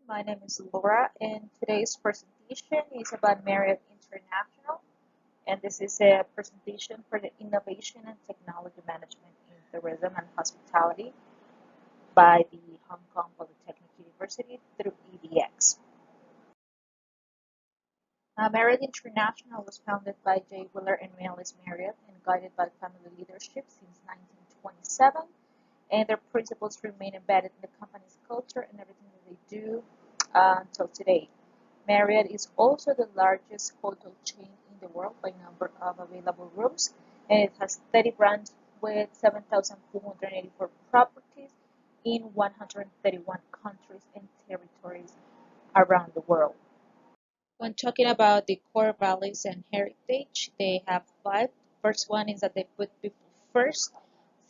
My name is Laura, and today's presentation is about Marriott International, and this is a presentation for the Innovation and Technology Management in Tourism and Hospitality by the Hong Kong Polytechnic University through EDX. Marriott International was founded by J. Wheeler and Melis Marriott and guided by family leadership since 1927, and their principles remain embedded in the company's culture and everything that they do until today. Marriott is also the largest hotel chain in the world by number of available rooms, and it has 30 brands with 7,484 properties in 131 countries and territories around the world. When talking about the core values and heritage, they have five. First one is that they put people first,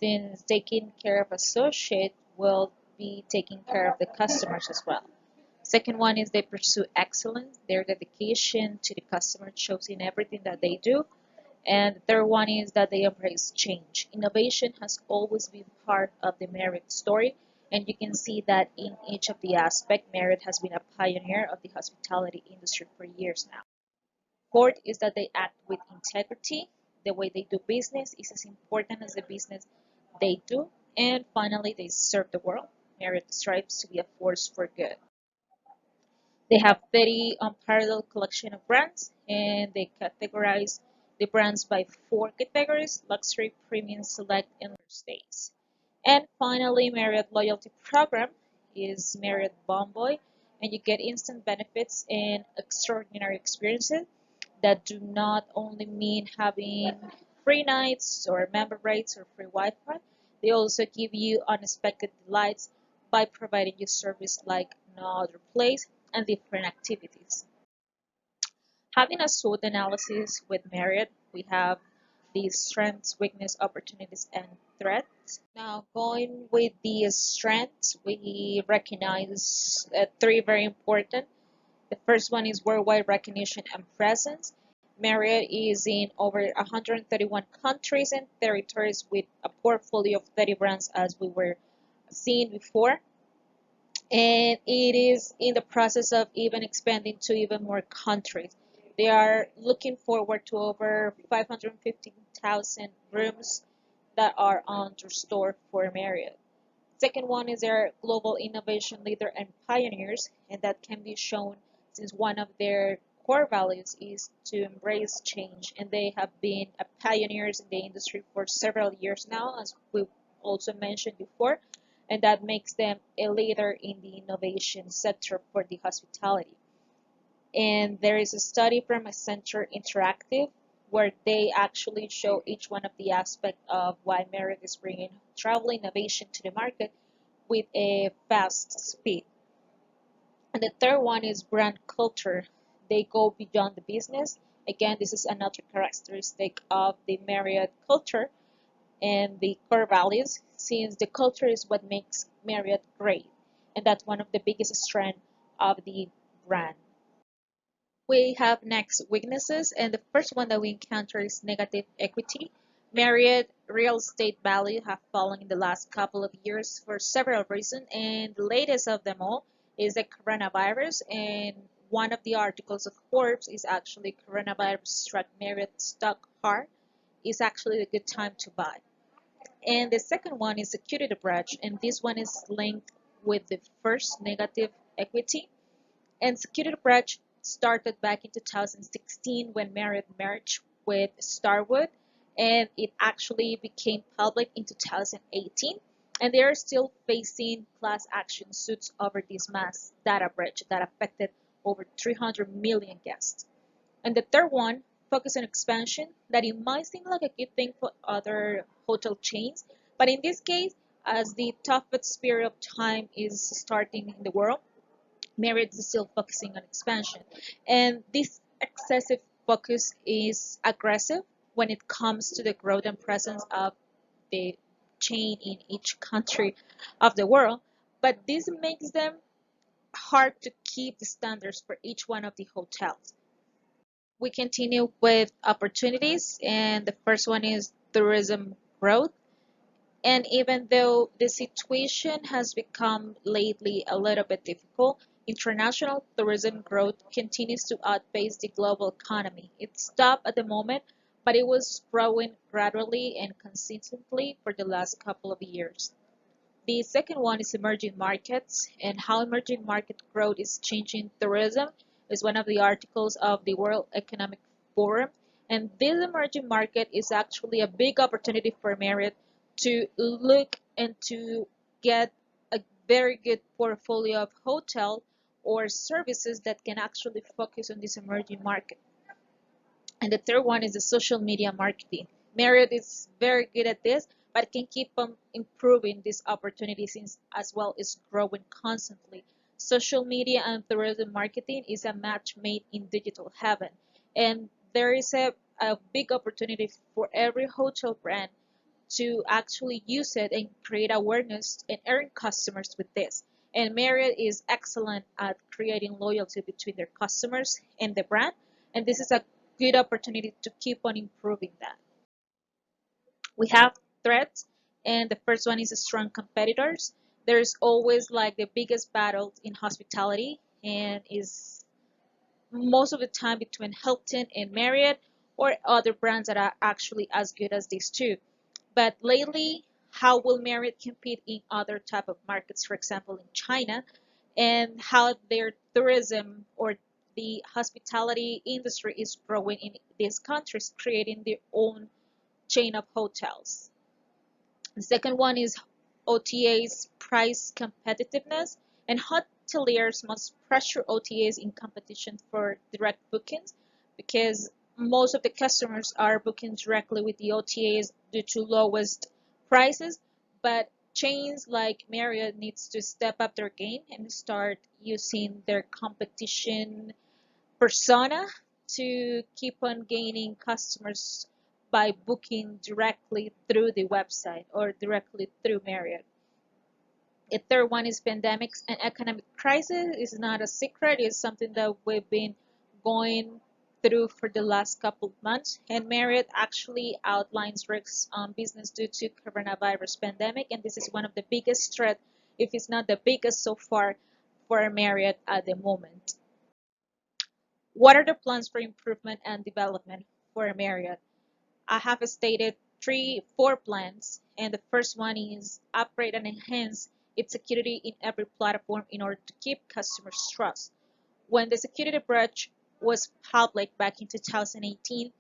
since taking care of associates will be taking care of the customers as well. Second one is they pursue excellence. Their dedication to the customer shows in everything that they do. And the third one is that they embrace change. Innovation has always been part of the Marriott story, and you can see that in each of the aspects, Marriott has been a pioneer of the hospitality industry for years now. Fourth is that they act with integrity. The way they do business is as important as the business they do. And finally, they serve the world. Marriott strives to be a force for good. They have 30 unparalleled collection of brands, and they categorize the brands by four categories: luxury, premium, select, and leisure stays. And finally, Marriott loyalty program is Marriott Bonvoy, and you get instant benefits and extraordinary experiences that do not only mean having free nights or member rates or free Wi-Fi. They also give you unexpected delights by providing you service like no other place and different activities. Having a SWOT analysis with Marriott, we have the strengths, weakness, opportunities, and threats. Now, going with the strengths, we recognize three very important. The first one is worldwide recognition and presence. Marriott is in over 131 countries and territories with a portfolio of 30 brands, as we were seeing before. And it is in the process of even expanding to even more countries. They are looking forward to over 515,000 rooms that are under store for Marriott. Second one is their global innovation leader and pioneers, and that can be shown since one of their core values is to embrace change, and they have been pioneers in the industry for several years now, as we also mentioned before, and that makes them a leader in the innovation sector for the hospitality. And there is a study from Accenture Interactive where they actually show each one of the aspects of why Marriott is bringing travel innovation to the market with a fast speed. And the third one is brand culture. They go beyond the business. Again, this is another characteristic of the Marriott culture and the core values, since the culture is what makes Marriott great, and that's one of the biggest strengths of the brand. We have next weaknesses, and the first one that we encounter is negative equity. Marriott real estate value have fallen in the last couple of years for several reasons, and the latest of them all is the coronavirus. And one of the articles of Forbes is actually coronavirus struck Marriott stock hard. Is actually a good time to buy. And the second one is security breach, and this one is linked with the first negative equity. And security breach started back in 2016 when Marriott merged with Starwood, and it actually became public in 2018. And they are still facing class action suits over this mass data breach that affected over 300 million guests. And the third one, focus on expansion, that it might seem like a good thing for other hotel chains, but in this case, as the toughest period of time is starting in the world, Marriott is still focusing on expansion. And this excessive focus is aggressive when it comes to the growth and presence of the chain in each country of the world, but this makes them hard to keep the standards for each one of the hotels. We continue with opportunities, and the first one is tourism growth. And even though the situation has become lately a little bit difficult, international tourism growth continues to outpace the global economy. It stopped at the moment, but it was growing gradually and consistently for the last couple of years. The second one is emerging markets and how emerging market growth is changing tourism is one of the articles of the World Economic Forum. And this emerging market is actually a big opportunity for Marriott to look and to get a very good portfolio of hotel or services that can actually focus on this emerging market. And the third one is the social media marketing. Marriott is very good at this, but can keep on improving this opportunity since as well is growing constantly. Social media and tourism marketing is a match made in digital heaven. And there is a big opportunity for every hotel brand to actually use it and create awareness and earn customers with this. And Marriott is excellent at creating loyalty between their customers and the brand. And this is a good opportunity to keep on improving that. We have threats, and the first one is strong competitors. There's always like the biggest battle in hospitality, and is most of the time between Hilton and Marriott or other brands that are actually as good as these two. But lately, how will Marriott compete in other type of markets, for example, in China, and how their tourism or the hospitality industry is growing in these countries, creating their own chain of hotels. The second one is OTA's price competitiveness, and hoteliers must pressure OTAs in competition for direct bookings because most of the customers are booking directly with the OTAs due to lowest prices, but chains like Marriott needs to step up their game and start using their competition persona to keep on gaining customers by booking directly through the website or directly through Marriott. The third one is pandemics and economic crisis. Is not a secret. It's something that we've been going through for the last couple of months. And Marriott actually outlines risks on business due to coronavirus pandemic. And this is one of the biggest threats, if it's not the biggest so far, for Marriott at the moment. What are the plans for improvement and development for Marriott? I have stated four plans, and the first one is upgrade and enhance its security in every platform in order to keep customers' trust. When the security breach was public back in 2018,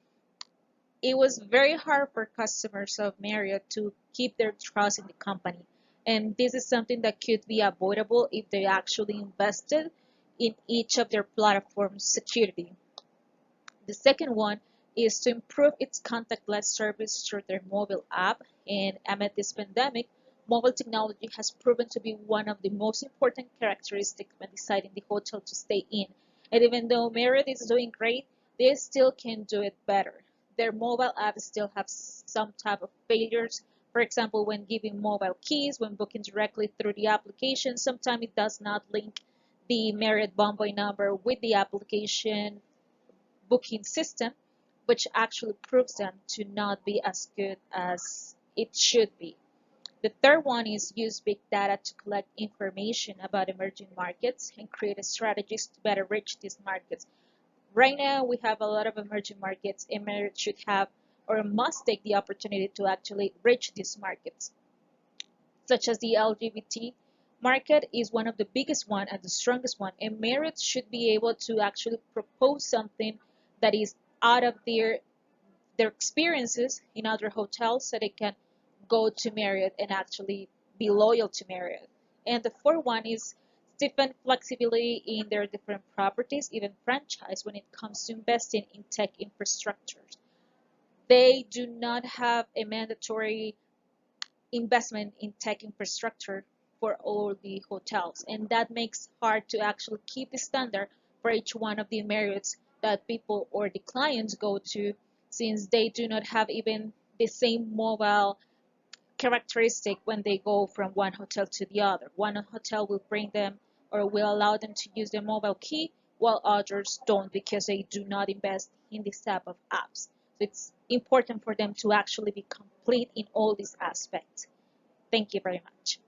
it was very hard for customers of Marriott to keep their trust in the company. And this is something that could be avoidable if they actually invested in each of their platforms' security. The second one is to improve its contactless service through their mobile app. And amid this pandemic, mobile technology has proven to be one of the most important characteristics when deciding the hotel to stay in. And even though Marriott is doing great, they still can do it better. Their mobile app still have some type of failures. For example, when giving mobile keys, when booking directly through the application, sometimes it does not link the Marriott Bonvoy number with the application booking system, which actually proves them to not be as good as it should be. The third one is use big data to collect information about emerging markets and create strategies to better reach these markets. Right now, we have a lot of emerging markets, and Marriott should have or must take the opportunity to actually reach these markets, such as the LGBT market is one of the biggest one and the strongest one, and Marriott should be able to actually propose something that is out of their experiences in other hotels so they can go to Marriott and actually be loyal to Marriott. And the fourth one is different flexibility in their different properties, even franchise when it comes to investing in tech infrastructures. They do not have a mandatory investment in tech infrastructure for all the hotels, and that makes hard to actually keep the standard for each one of the Marriotts that people or the clients go to, since they do not have even the same mobile characteristic when they go from one hotel to the other. One hotel will bring them or will allow them to use their mobile key, while others don't because they do not invest in this type of apps. So it's important for them to actually be complete in all these aspects. Thank you very much.